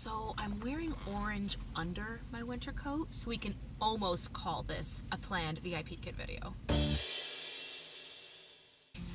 So I'm wearing orange under my winter coat, so we can almost call this a planned VIP kid video.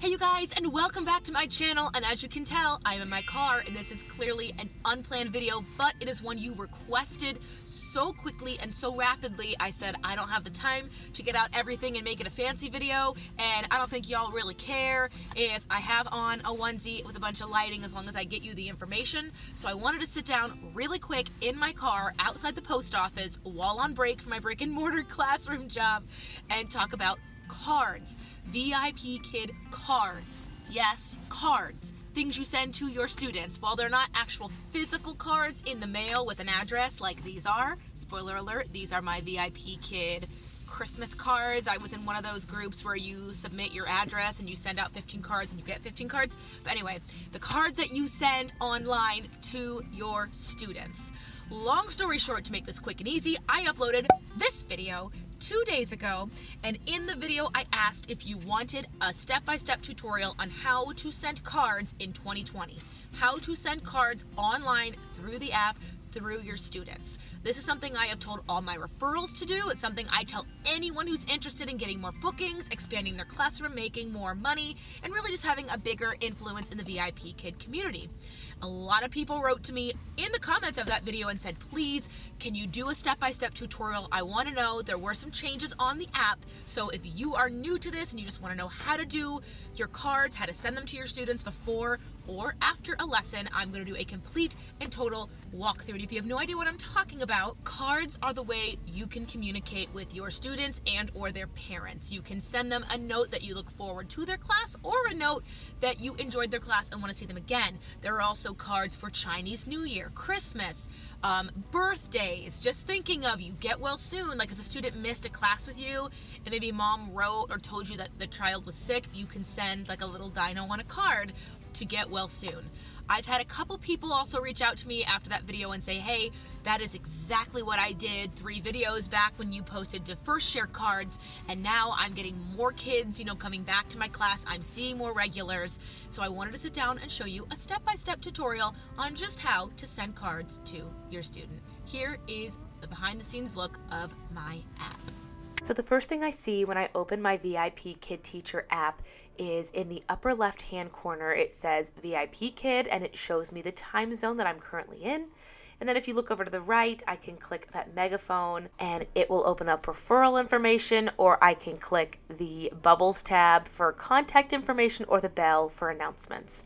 Hey you guys, and welcome back to my channel. And as you can tell, I'm in my car, and this is clearly an unplanned video, but it is one you requested so quickly and so rapidly. I said I don't have the time to get out everything and make it a fancy video, and I don't think y'all really care if I have on a onesie with a bunch of lighting as long as I get you the information. So I wanted to sit down really quick in my car outside the post office while on break from my brick and mortar classroom job and talk about cards. VIP kid cards. Yes, cards. Things you send to your students. While they're not actual physical cards in the mail with an address like these are, spoiler alert, these are my VIP kid Christmas cards. I was in one of those groups where you submit your address and you send out 15 cards and you get 15 cards. But anyway, the cards that you send online to your students. Long story short, to make this quick and easy, I uploaded this video 2 days ago, and in the video I asked if you wanted a step-by-step tutorial on how to send cards in 2020. How to send cards online through the app through your students. This is something I have told all my referrals to do. It's something I tell anyone who's interested in getting more bookings, expanding their classroom, making more money, and really just having a bigger influence in the VIP kid community. A lot of people wrote to me in the comments of that video and said, please, can you do a step-by-step tutorial? I want to know. There were some changes on the app, so if you are new to this and you just want to know how to do your cards, how to send them to your students before or after a lesson, I'm going to do a complete and total walkthrough. And if you have no idea what I'm talking about, cards are the way you can communicate with your students and or their parents. You can send them a note that you look forward to their class or a note that you enjoyed their class and want to see them again. There are also cards for Chinese New Year, Christmas, birthdays, just thinking of you, get well soon. Like if a student missed a class with you and maybe mom wrote or told you that the child was sick, you can send like a little dino on a card to get well soon. I've had a couple people also reach out to me after that video and say, hey, that is exactly what I did 3 videos back when you posted to first share cards, and now I'm getting more kids, coming back to my class. I'm seeing more regulars. So I wanted to sit down and show you a step-by-step tutorial on just how to send cards to your student. Here is the behind-the-scenes look of my app. So the first thing I see when I open my VIP Kid Teacher app is in the upper left-hand corner, it says VIP Kid, and it shows me the time zone that I'm currently in. And then if you look over to the right, I can click that megaphone and it will open up referral information, or I can click the bubbles tab for contact information or the bell for announcements.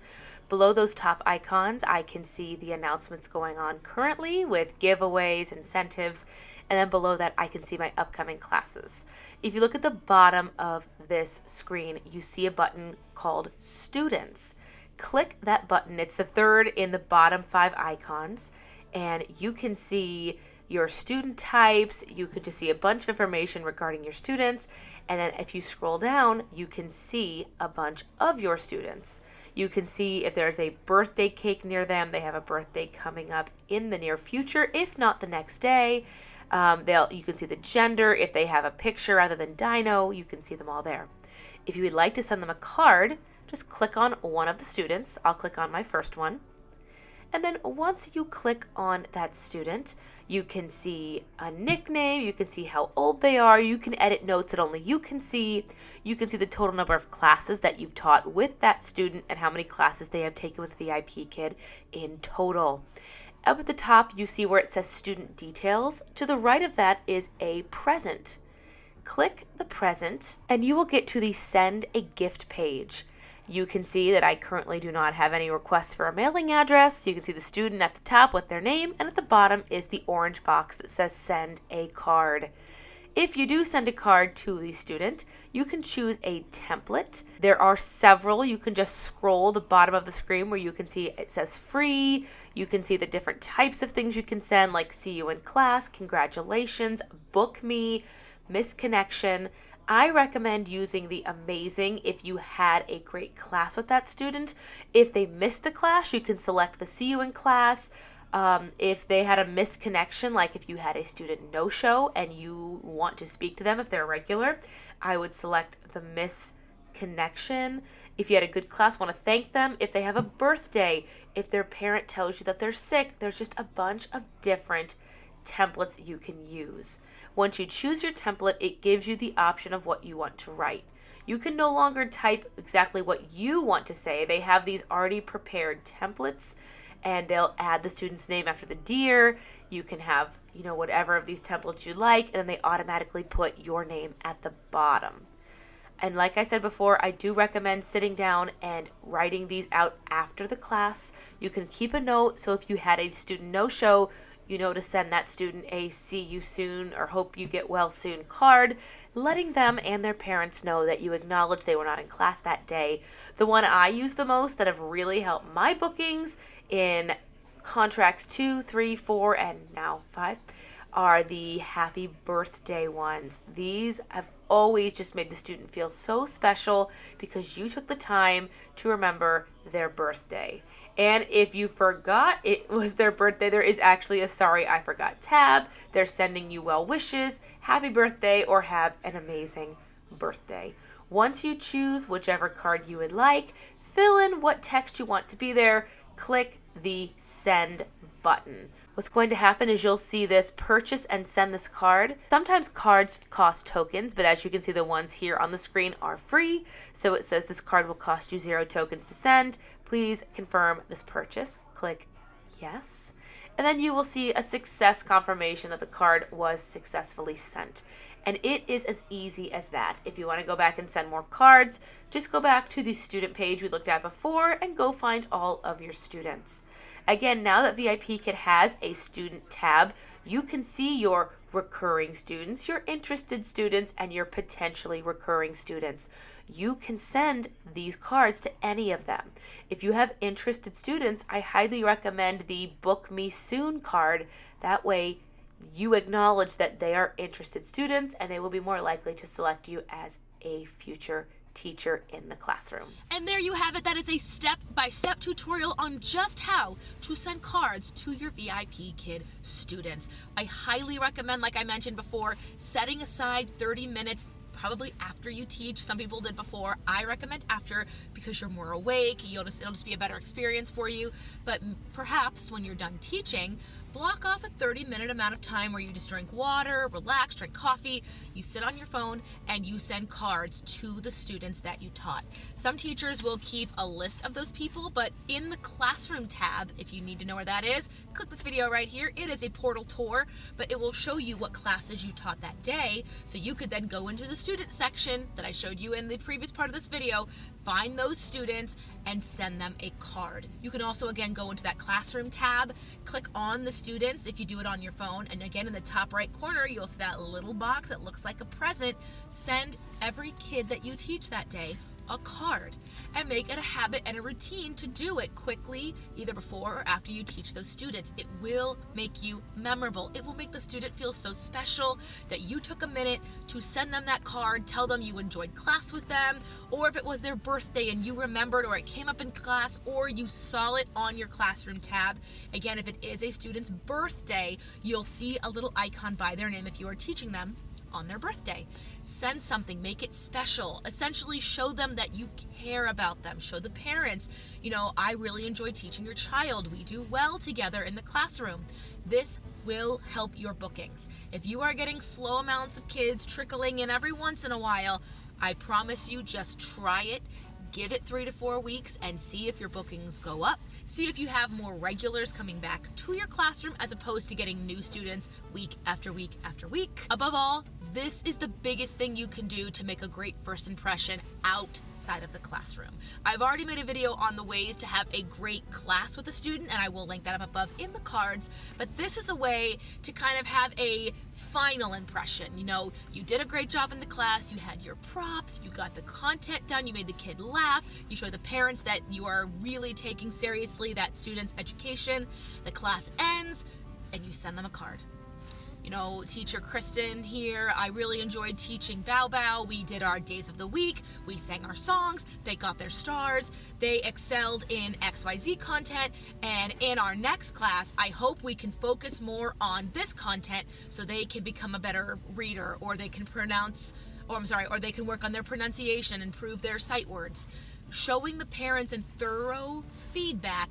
Below those top icons, I can see the announcements going on currently with giveaways, incentives, and then below that, I can see my upcoming classes. If you look at the bottom of this screen, you see a button called Students. Click that button. It's the third in the bottom 5 icons, and you can see your student types. You can just see a bunch of information regarding your students, and then if you scroll down, you can see a bunch of your students. You can see if there's a birthday cake near them. They have a birthday coming up in the near future, if not the next day. You can see the gender. If they have a picture other than Dino, you can see them all there. If you would like to send them a card, just click on one of the students. I'll click on my first one. And then once you click on that student, you can see a nickname, you can see how old they are, you can edit notes that only you can see the total number of classes that you've taught with that student and how many classes they have taken with VIP Kid in total. Up at the top, you see where it says Student Details. To the right of that is a present. Click the present, and you will get to the Send a Gift page. You can see that I currently do not have any requests for a mailing address. You can see the student at the top with their name, and at the bottom is the orange box that says Send a Card. If you do send a card to the student, you can choose a template. There are several. You can just scroll the bottom of the screen where you can see it says free. You can see the different types of things you can send, like see you in class, congratulations, book me, misconnection. I recommend using the amazing if you had a great class with that student. If they missed the class, you can select the see you in class. If they had a missed connection, like if you had a student no-show and you want to speak to them if they're regular, I would select the miss connection. If you had a good class, want to thank them. If they have a birthday, if their parent tells you that they're sick, there's just a bunch of different templates you can use. Once you choose your template, it gives you the option of what you want to write. You can no longer type exactly what you want to say. They have these already prepared templates, and they'll add the student's name after the dear. You can have, whatever of these templates you like, and then they automatically put your name at the bottom. And like I said before, I do recommend sitting down and writing these out after the class. You can keep a note, so if you had a student no-show, you know to send that student a see you soon or hope you get well soon card, letting them and their parents know that you acknowledge they were not in class that day. The one I use the most that have really helped my bookings in contracts 2, 3, 4, and now 5 are the happy birthday ones. These have always just made the student feel so special because you took the time to remember their birthday. And if you forgot it was their birthday, there is actually a sorry I forgot tab. They're sending you well wishes, happy birthday, or have an amazing birthday. Once you choose whichever card you would like, fill in what text you want to be there, click the send button. What's going to happen is you'll see this purchase and send this card. Sometimes cards cost tokens, but as you can see, the ones here on the screen are free. So it says this card will cost you 0 tokens to send. Please confirm this purchase. Click yes. And then you will see a success confirmation that the card was successfully sent. And it is as easy as that. If you want to go back and send more cards, just go back to the student page we looked at before and go find all of your students. Again, now that VIPKID has a student tab, you can see your recurring students, your interested students, and your potentially recurring students. You can send these cards to any of them. If you have interested students, I highly recommend the Book Me Soon card. That way, you acknowledge that they are interested students and they will be more likely to select you as a future teacher in the classroom. And there you have it. That is a step-by-step tutorial on just how to send cards to your VIPKID students. I highly recommend, like I mentioned before, setting aside 30 minutes probably after you teach. Some people did before. I recommend after because you're more awake. It'll just be a better experience for you. But perhaps when you're done teaching, block off a 30-minute amount of time where you just drink water, relax, drink coffee, you sit on your phone, and you send cards to the students that you taught. Some teachers will keep a list of those people, but in the classroom tab, if you need to know where that is, click this video right here. It is a portal tour, but it will show you what classes you taught that day, so you could then go into the student section that I showed you in the previous part of this video, find those students, and send them a card. You can also, again, go into that classroom tab, click on the students if you do it on your phone, and again, in the top right corner, you'll see that little box that looks like a present. Send every kid that you teach that day a card and make it a habit and a routine to do it quickly, either before or after you teach those students. It will make you memorable. It will make the student feel so special that you took a minute to send them that card, tell them you enjoyed class with them, or if it was their birthday and you remembered, or it came up in class, or you saw it on your classroom tab. Again, if it is a student's birthday, you'll see a little icon by their name if you are teaching them on their birthday. Send something, make it special. Essentially show them that you care about them. Show the parents, I really enjoy teaching your child. We do well together in the classroom. This will help your bookings. If you are getting slow amounts of kids trickling in every once in a while, I promise you, just try it. Give it 3 to 4 weeks and see if your bookings go up. See if you have more regulars coming back to your classroom as opposed to getting new students week after week after week. Above all, this is the biggest thing you can do to make a great first impression outside of the classroom. I've already made a video on the ways to have a great class with a student, and I will link that up above in the cards, but this is a way to kind of have a final impression. You did a great job in the class, you had your props, you got the content done, you made the kid laugh, you show the parents that you are really taking seriously that student's education, the class ends, and you send them a card. Teacher Kristen here, I really enjoyed teaching Bow Bow. We did our days of the week. We sang our songs. They got their stars. They excelled in XYZ content. And in our next class, I hope we can focus more on this content so they can become a better reader, or they can work on their pronunciation, improve their sight words. showing the parents in thorough feedback,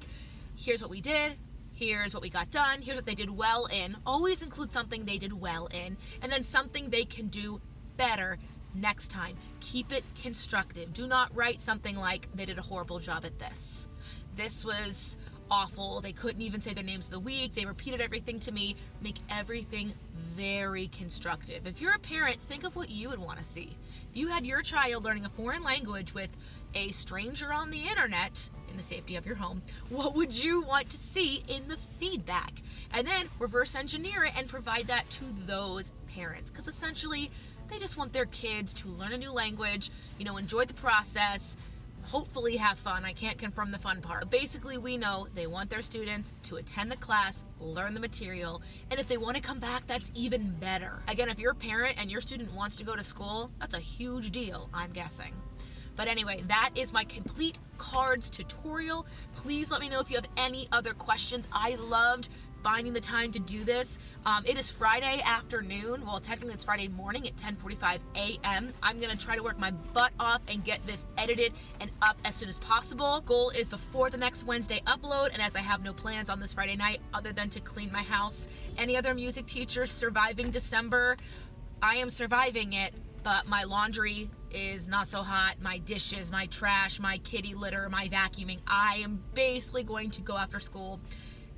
here's what we did, here's what we got done, here's what they did well in. Always include something they did well in, and then something they can do better next time. Keep it constructive. Do not write something like, they did a horrible job at this. This was awful. They couldn't even say their names of the week. They repeated everything to me. Make everything very constructive. If you're a parent, think of what you would want to see. If you had your child learning a foreign language with a stranger on the internet in the safety of your home, what would you want to see in the feedback? And then reverse engineer it and provide that to those parents, because essentially they just want their kids to learn a new language, enjoy the process, hopefully have fun. I can't confirm the fun part. Basically, we know they want their students to attend the class, learn the material, and if they want to come back, that's even better. Again, if you're a parent and your student wants to go to school, that's a huge deal, I'm guessing. But anyway, that is my complete cards tutorial. Please let me know if you have any other questions. I loved finding the time to do this. It is Friday afternoon. Well, technically it's Friday morning at 10:45 a.m. I'm gonna try to work my butt off and get this edited and up as soon as possible. Goal is before the next Wednesday upload, and as I have no plans on this Friday night other than to clean my house. Any other music teachers surviving December? I am surviving it, but my laundry is not so hot. My dishes, my trash, my kitty litter, my vacuuming. I am basically going to go after school,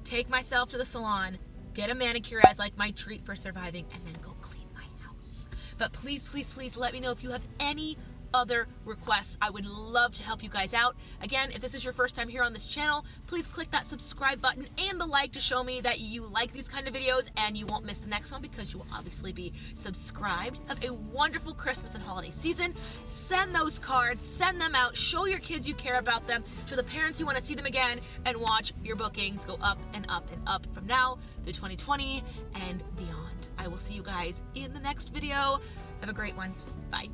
take myself to the salon, get a manicure as like my treat for surviving, and then go clean my house. But please, please, please let me know if you have any other requests. I would love to help you guys out. Again, if this is your first time here on this channel, please click that subscribe button and the like to show me that you like these kind of videos and you won't miss the next one because you will obviously be subscribed. Have a wonderful Christmas and holiday season. Send those cards, send them out, show your kids you care about them, show the parents you want to see them again, and watch your bookings go up and up and up from now through 2020 and beyond. I will see you guys in the next video. Have a great one. Bye.